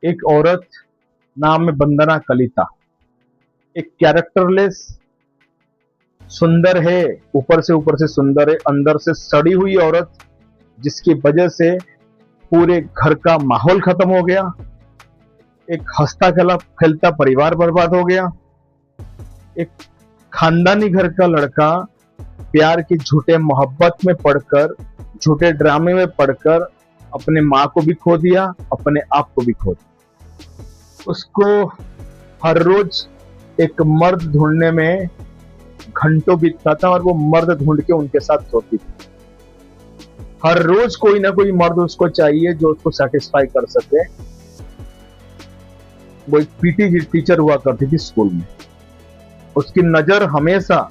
एक औरत, नाम है वंदना कलिता। एक कैरेक्टरलेस, सुंदर है, ऊपर से सुंदर है, अंदर से सड़ी हुई औरत, जिसकी वजह से पूरे घर का माहौल खत्म हो गया। एक हंसता खेलता परिवार बर्बाद हो गया। एक खानदानी घर का लड़का प्यार की झूठे मोहब्बत में पड़कर, झूठे ड्रामे में पड़कर अपने माँ को भी खो दिया, अपने आप को भी खो दिया। उसको हर रोज एक मर्द ढूंढने में घंटों बीतता था और वो मर्द ढूंढ के उनके साथ सोती थी। हर रोज कोई ना कोई मर्द उसको चाहिए जो उसको सेटिस्फाई कर सके। वो एक पीटी टीचर हुआ करती थी स्कूल में। उसकी नजर हमेशा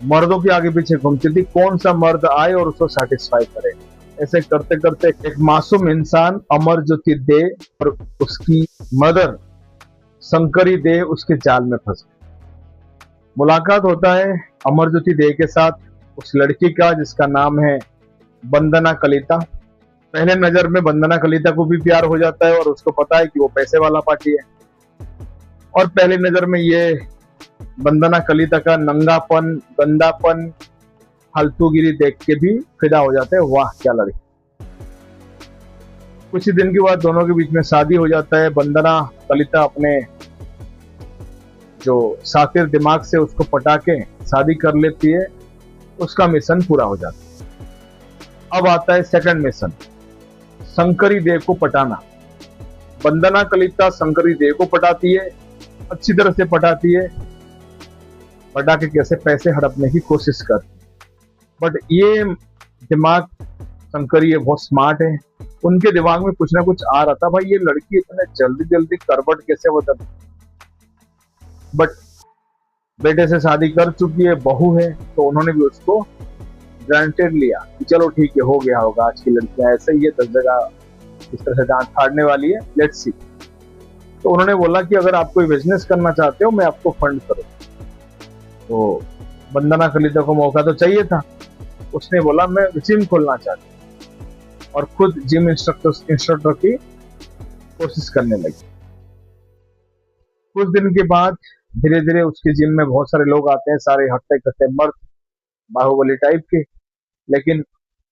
मर्दों के आगे पीछे घूमती थी, कौन सा मर्द आए और उसको सेटिस्फाई करे। ऐसे करते करते एक मासूम इंसान अमरज्योति दे और उसकी मदर शंकरी दे उसके जाल में फंस गई। मुलाकात होता है अमरज्योति दे के साथ, उस लड़की का जिसका नाम है वंदना कलिता। पहले नजर में वंदना कलिता को भी प्यार हो जाता है और उसको पता है कि वो पैसे वाला पार्टी है। और पहले नजर में ये वंदना कलिता का नंगापन, गंदापन, फालतूगिरी देख के भी फिदा हो जाते हैं, वाह क्या लड़की। कुछ ही दिन के बाद दोनों के बीच में शादी हो जाता है। वंदना कलिता अपने जो सातिर दिमाग से उसको पटा के शादी कर लेती है। उसका मिशन पूरा हो जाता है। अब आता है सेकंड मिशन, शंकरी देव को पटाना। वंदना कलिता शंकरी देव को पटाती है, अच्छी तरह से पटाती है। पटा के कैसे पैसे हड़पने की कोशिश करती है। बट ये दिमाग, शंकरी है बहुत स्मार्ट है, उनके दिमाग में कुछ ना कुछ आ रहा था, भाई ये लड़की इतने जल्दी जल्दी करवट कैसे बदल। बट बेटे से शादी कर चुकी है, बहू है, तो उन्होंने भी उसको ग्रांटेड लिया कि चलो ठीक है, हो गया होगा, आज की लड़कियां ऐसे ही है, 10 जगह इस तरह से डांट फाड़ने वाली है, लेट्स सी। तो उन्होंने बोला कि अगर आप कोई बिजनेस करना चाहते हो मैं आपको फंड करूं। तो वंदना कलिता को मौका तो चाहिए था। उसने बोला मैं जिम खोलना चाहती हूँ और खुद जिम इंस्ट्रक्टर की कोशिश करने लगी। कुछ दिन के बाद धीरे धीरे उसके जिम में बहुत सारे लोग आते हैं, सारे हट्टे कट्टे मर्द, बाहुबली टाइप के। लेकिन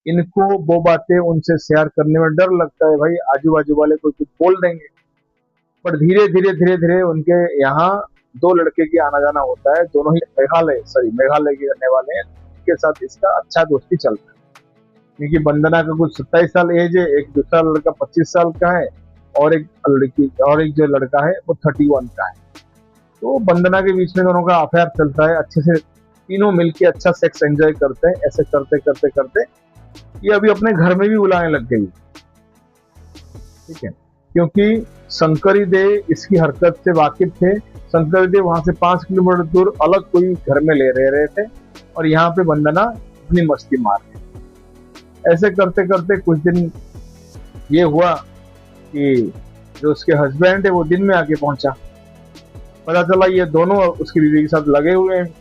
इनको वो बातें उनसे शेयर करने में डर लगता है, भाई आजू बाजू वाले कोई कुछ बोल देंगे। पर धीरे धीरे उनके यहाँ 2 लड़के की आना जाना होता है। दोनों ही मेघालय के रहने वाले हैं। उनके साथ इसका अच्छा दोस्ती चलता है, क्योंकि वंदना का कुछ 27 साल एज है, एक दूसरा लड़का 25 साल का है और एक जो लड़का है वो 31 का है। तो वंदना के बीच में दोनों का अफेयर चलता है, अच्छे से तीनों मिलके अच्छा सेक्स एंजॉय करते हैं। ऐसे करते करते करते ये अभी अपने घर में भी बुलाने लग गई, ठीक है, क्योंकि शंकरी दे इसकी हरकत से वाकिफ थे। शंकरी दे वहां से 5 किलोमीटर दूर अलग कोई घर में ले रहे थे और यहाँ पे वंदना अपनी मस्ती मार रही। ऐसे करते करते कुछ दिन ये हुआ कि जो उसके हस्बैंड है वो दिन में आके पहुंचा। पता चला ये दोनों उसकी बीवी के साथ लगे हुए हैं।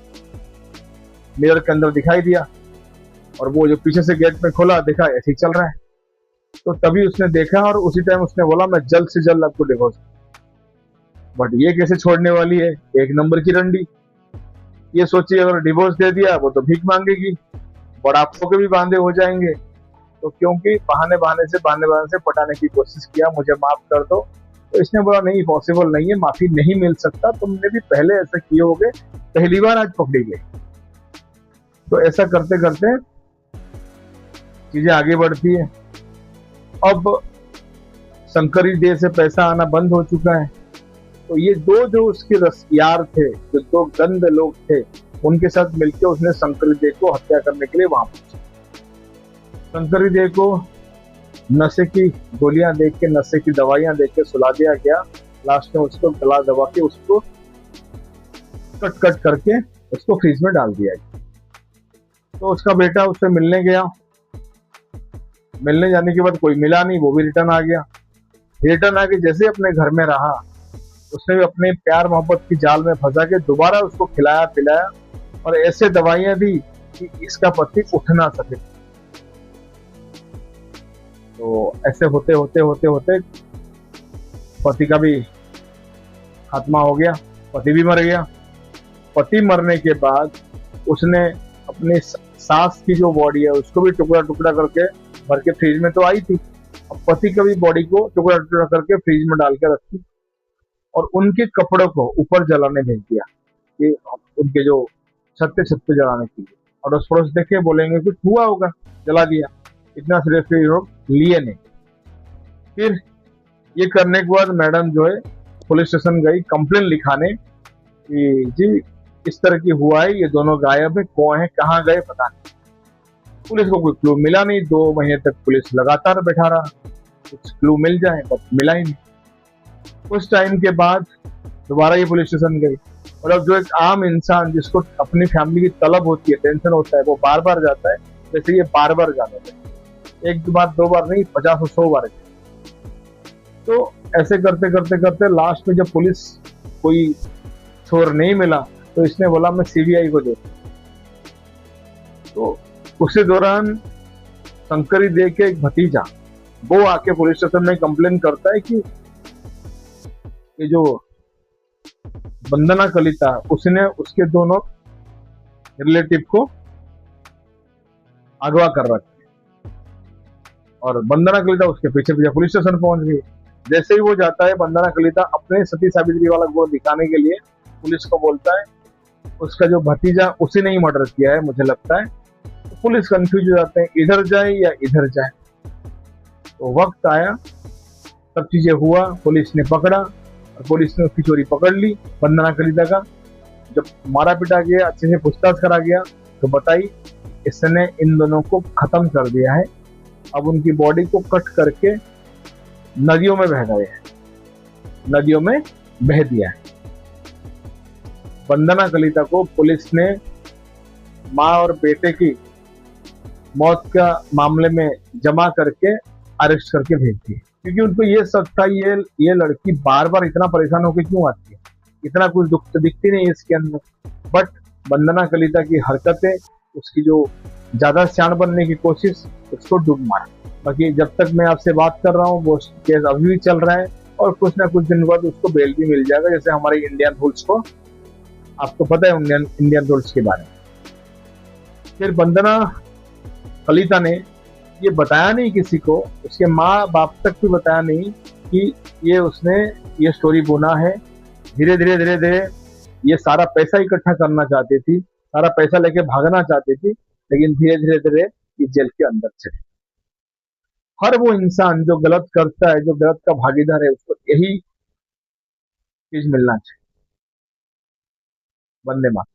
मिरर के अंदर दिखाई दिया और वो जो पीछे से गेट में खोला, देखा ऐसे ही चल रहा है। तो तभी उसने देखा और उसी टाइम उसने बोला मैं जल्द से जल्द आपको डिवोर्स। बट ये कैसे छोड़ने वाली है, एक नंबर की रंडी। ये सोचिए अगर डिवोर्स दे दिया वो तो भीख मांगेगी, बुढ़ापों के भी बांधे हो जाएंगे। तो क्योंकि बहाने बहाने से पटाने की कोशिश किया, मुझे माफ कर दो। तो इसने बोला नहीं, पॉसिबल नहीं है, माफी नहीं मिल सकता, तुमने भी पहले ऐसा किए होगे, पहली बार आज पकड़ी गई। तो ऐसा करते करते चीजें आगे बढ़ती है। अब शंकरी दे से पैसा आना बंद हो चुका है। तो ये जो उसके यार थे, जो 2 गंदे लोग थे, उनके साथ मिलकर उसने शंकरी दे को हत्या करने के लिए वहां पहुंचा। शंकरी दे को नशे की गोलियां देख के, नशे की दवाइयां देख के सुला दिया गया। लास्ट में उसको गला दबा के उसको कट करके उसको फ्रीज में डाल दिया गया। तो उसका बेटा उससे मिलने गया। मिलने जाने के बाद कोई मिला नहीं, वो भी रिटर्न आ गया। रिटर्न आके जैसे अपने घर में रहा, उसने भी अपने प्यार मोहब्बत की जाल में फंसा के दोबारा उसको खिलाया पिलाया और ऐसे दवाइयां दी कि इसका पति उठ ना सके। तो ऐसे होते होते पति का भी खात्मा हो गया, पति भी मर गया। पति मरने के बाद उसने अपनी सास की जो बॉडी है उसको भी टुकड़ा टुकड़ा करके भर के फ्रिज में तो आई थी, अब पति का भी बॉडी को टुकड़ा टुकड़ा करके फ्रिज में डाल के रखी और उनके कपड़ों को ऊपर जलाने भेज दिया, ये उनके जो छत पे जलाने के लिए। अड़ोस पड़ोस देखे, बोलेंगे कुछ हुआ होगा, जला दिया। इतना सीरियसली लोग लिए नहीं। फिर ये करने के बाद मैडम जो है पुलिस स्टेशन गई कंप्लेन लिखाने कि जी इस तरह की हुआ है, ये दोनों गायब है, कौन है, कहाँ गए पता नहीं। पुलिस को कोई क्लू मिला नहीं। 2 महीने तक पुलिस लगातार बैठा रहा, कुछ क्लू मिल जाए, बट मिला ही नहीं। कुछ टाइम के बाद दोबारा ये पुलिस स्टेशन गई और अब जो एक आम इंसान जिसको अपनी फैमिली की तलब होती है, टेंशन होता है, वो बार बार जाता है, जैसे ये बार बार जाने लगे। 1 बार 2 बार नहीं, 50 और 100 बार। तो ऐसे करते करते करते लास्ट में जब पुलिस कोई छोर नहीं मिला तो इसने बोला मैं सीबीआई को दे। तो उसी दौरान शंकरी दे के एक भतीजा वो आके पुलिस स्टेशन में कंप्लेन करता है कि ये जो वंदना कलिता उसने उसके दोनों रिलेटिव को अगवा कर रखा और वंदना कलिता उसके पीछे पीछे पुलिस स्टेशन पहुंच गई। जैसे ही वो जाता है, वंदना कलिता अपने सती सावित्री वाला गुण दिखाने के लिए पुलिस को बोलता है उसका जो भतीजा उसी ने ही मर्डर किया है, मुझे लगता है। तो पुलिस कंफ्यूज हो जाते हैं, इधर जाए या इधर जाए। तो वक्त आया, सब चीजें हुआ, पुलिस ने पकड़ा और पुलिस ने उसकी चोरी पकड़ ली वंदना कलिता का। जब मारा पिटा गया, अच्छे से पूछताछ करा गया तो बताई इसने इन दोनों को खत्म कर दिया है। अब उनकी बॉडी को कट करके नदियों में बह गए हैं, नदियों में बह दिया है। वंदना कलिता को पुलिस ने माँ और बेटे की मौत का मामले में जमा करके अरेस्ट करके भेज दिए, क्योंकि उनको ये शक था ये लड़की बार बार इतना परेशान होकर क्यों आती है, इतना कुछ दुख तो दिखती नहीं इसके अंदर। बट वंदना कलिता की हरकतें, उसकी जो ज्यादा सियाण बनने की कोशिश, उसको डूब मारा। बाकी जब तक मैं आपसे बात कर रहा हूँ वो केस अभी भी चल रहा है और कुछ ना कुछ दिन बाद उसको बेल भी मिल जाएगा, जैसे हमारे इंडियन रूल्स को आपको पता है, इंडियन रूल्स के बारे में। फिर वंदना कलिता ने ये बताया नहीं किसी को, उसके माँ बाप तक भी बताया नहीं कि ये उसने ये स्टोरी बुना है। धीरे धीरे धीरे धीरे ये सारा पैसा इकट्ठा करना चाहती थी, सारा पैसा लेके भागना चाहती थी, लेकिन धीरे धीरे धीरे ये जेल के अंदर चले। हर वो इंसान जो गलत करता है, जो गलत का भागीदार है, उसको यही चीज मिलना चाहिए। वंदे मातरम।